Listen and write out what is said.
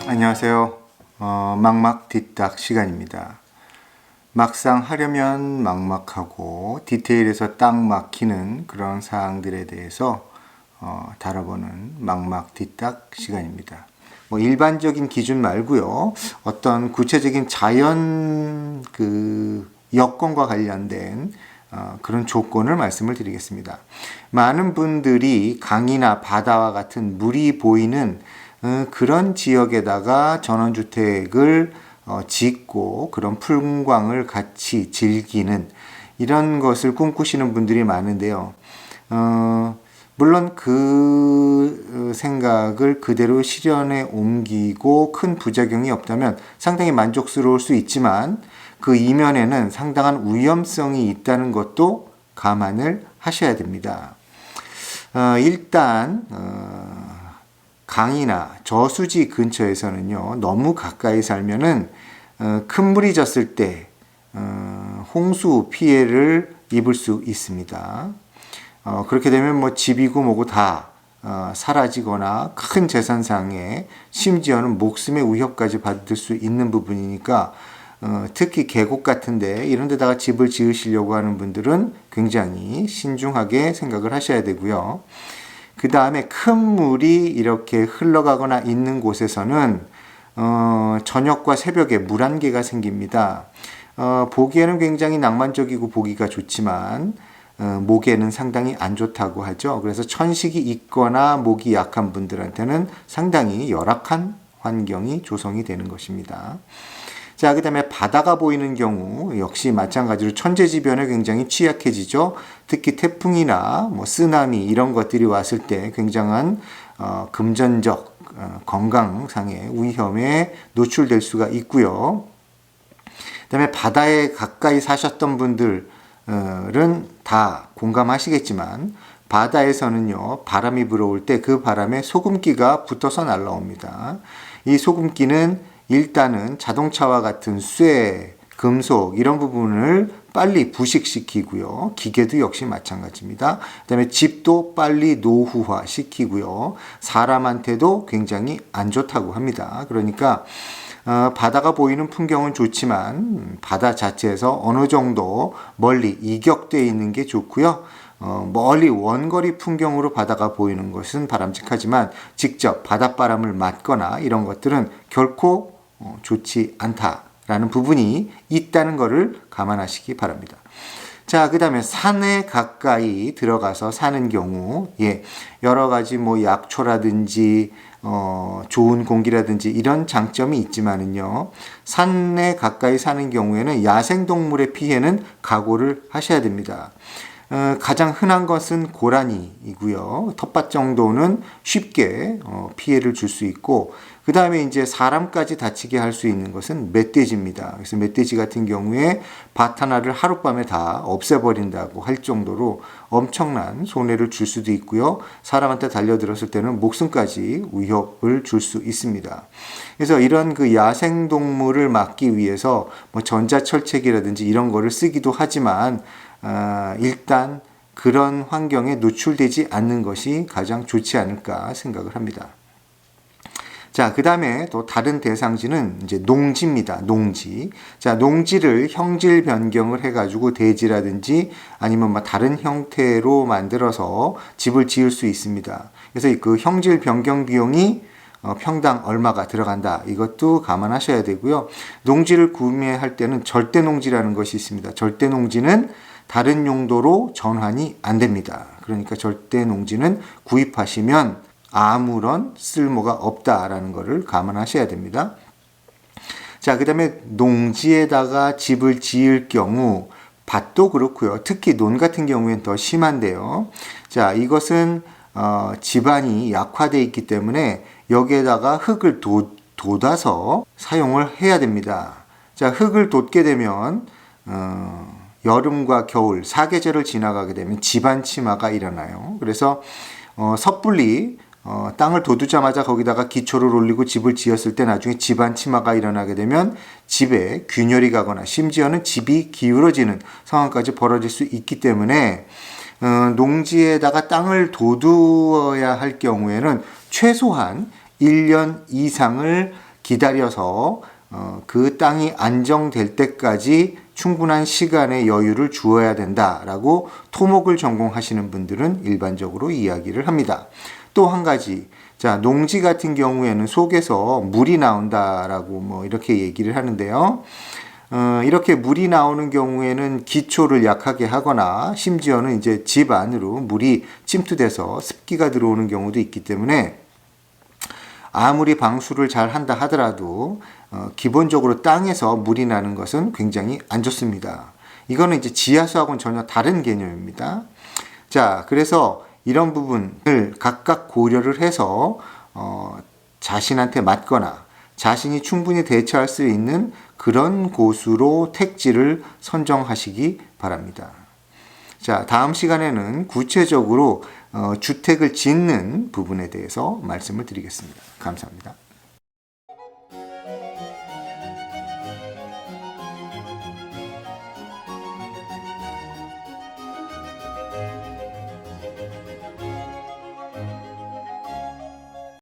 안녕하세요. 막막 뒷딱 시간입니다. 막상 하려면 막막하고 디테일에서 딱 막히는 그런 사항들에 대해서 다뤄보는 막막 뒷딱 시간입니다. 뭐 일반적인 기준 말고요. 어떤 구체적인 자연 여건과 관련된 그런 조건을 말씀을 드리겠습니다. 많은 분들이 강이나 바다와 같은 물이 보이는 그런 지역에다가 전원주택을 짓고 그런 풍광을 같이 즐기는 이런 것을 꿈꾸시는 분들이 많은데요. 물론 그 생각을 그대로 실현에 옮기고 큰 부작용이 없다면 상당히 만족스러울 수 있지만 그 이면에는 상당한 위험성이 있다는 것도 감안을 하셔야 됩니다. 일단 강이나 저수지 근처에서는요, 너무 가까이 살면은 큰 물이 졌을 때 홍수 피해를 입을 수 있습니다. 그렇게 되면 뭐 집이고 뭐고 다 사라지거나 큰 재산상에 심지어는 목숨의 위협까지 받을 수 있는 부분이니까 특히 계곡 같은데 이런 데다가 집을 지으시려고 하는 분들은 굉장히 신중하게 생각을 하셔야 되고요. 그 다음에 큰 물이 이렇게 흘러가거나 있는 곳에서는 저녁과 새벽에 물안개가 생깁니다. 보기에는 굉장히 낭만적이고 보기가 좋지만 목에는 상당히 안 좋다고 하죠. 그래서 천식이 있거나 목이 약한 분들한테는 상당히 열악한 환경이 조성이 되는 것입니다. 자, 그 다음에 바다가 보이는 경우 역시 마찬가지로 천재지변에 굉장히 취약해지죠. 특히 태풍이나 뭐 쓰나미 이런 것들이 왔을 때 굉장한 금전적 건강상의 위험에 노출될 수가 있고요. 그 다음에 바다에 가까이 사셨던 분들은 다 공감하시겠지만 바다에서는요, 바람이 불어올 때 그 바람에 소금기가 붙어서 날라옵니다. 이 소금기는 일단은 자동차와 같은 쇠, 금속 이런 부분을 빨리 부식시키고요. 기계도 역시 마찬가지입니다. 그다음에 집도 빨리 노후화 시키고요. 사람한테도 굉장히 안 좋다고 합니다. 그러니까 바다가 보이는 풍경은 좋지만 바다 자체에서 어느 정도 멀리 이격되어 있는 게 좋고요. 멀리 원거리 풍경으로 바다가 보이는 것은 바람직하지만 직접 바닷바람을 맞거나 이런 것들은 결코 좋지 않다라는 부분이 있다는 것을 감안하시기 바랍니다. 자, 그 다음에 산에 가까이 들어가서 사는 경우, 여러 가지 뭐 약초라든지, 좋은 공기라든지 이런 장점이 있지만은요, 산에 가까이 사는 경우에는 야생동물의 피해는 각오를 하셔야 됩니다. 가장 흔한 것은 고라니이고요. 텃밭 정도는 쉽게 피해를 줄 수 있고, 그 다음에 이제 사람까지 다치게 할 수 있는 것은 멧돼지입니다. 그래서 멧돼지 같은 경우에 밭 하나를 하룻밤에 다 없애버린다고 할 정도로 엄청난 손해를 줄 수도 있고요. 사람한테 달려들었을 때는 목숨까지 위협을 줄 수 있습니다. 그래서 이런 그 야생동물을 막기 위해서 뭐 전자철책이라든지 이런 거를 쓰기도 하지만 일단 그런 환경에 노출되지 않는 것이 가장 좋지 않을까 생각을 합니다. 자, 그 다음에 또 다른 대상지는 이제 농지입니다. 농지. 자, 농지를 형질 변경을 해가지고 대지라든지 아니면 뭐 다른 형태로 만들어서 집을 지을 수 있습니다. 그래서 그 형질 변경 비용이 평당 얼마가 들어간다. 이것도 감안하셔야 되고요. 농지를 구매할 때는 절대 농지라는 것이 있습니다. 절대 농지는 다른 용도로 전환이 안 됩니다. 그러니까 절대 농지는 구입하시면 아무런 쓸모가 없다라는 것을 감안하셔야 됩니다. 자, 그 다음에 농지에다가 집을 지을 경우 밭도 그렇고요. 특히 논 같은 경우에는 더 심한데요. 자, 이것은 집안이 약화되어 있기 때문에 여기에다가 흙을 돋아서 사용을 해야 됩니다. 자, 흙을 돋게 되면 여름과 겨울, 사계절을 지나가게 되면 집안 침하가 일어나요. 그래서 섣불리 땅을 돋우자마자 거기다가 기초를 올리고 집을 지었을 때 나중에 집안 침하가 일어나게 되면 집에 균열이 가거나 심지어는 집이 기울어지는 상황까지 벌어질 수 있기 때문에 농지에다가 땅을 돋우어야 할 경우에는 최소한 1년 이상을 기다려서 그 땅이 안정될 때까지 충분한 시간의 여유를 주어야 된다라고 토목을 전공하시는 분들은 일반적으로 이야기를 합니다. 또 한 가지, 자, 농지 같은 경우에는 속에서 물이 나온다라고 뭐 이렇게 얘기를 하는데요. 이렇게 물이 나오는 경우에는 기초를 약하게 하거나 심지어는 이제 집 안으로 물이 침투돼서 습기가 들어오는 경우도 있기 때문에 아무리 방수를 잘 한다 하더라도 기본적으로 땅에서 물이 나는 것은 굉장히 안 좋습니다. 이거는 이제 지하수하고는 전혀 다른 개념입니다. 자, 그래서 이런 부분을 각각 고려를 해서 자신한테 맞거나 자신이 충분히 대처할 수 있는 그런 고수로 택지를 선정하시기 바랍니다. 자, 다음 시간에는 구체적으로 주택을 짓는 부분에 대해서 말씀을 드리겠습니다. 감사합니다.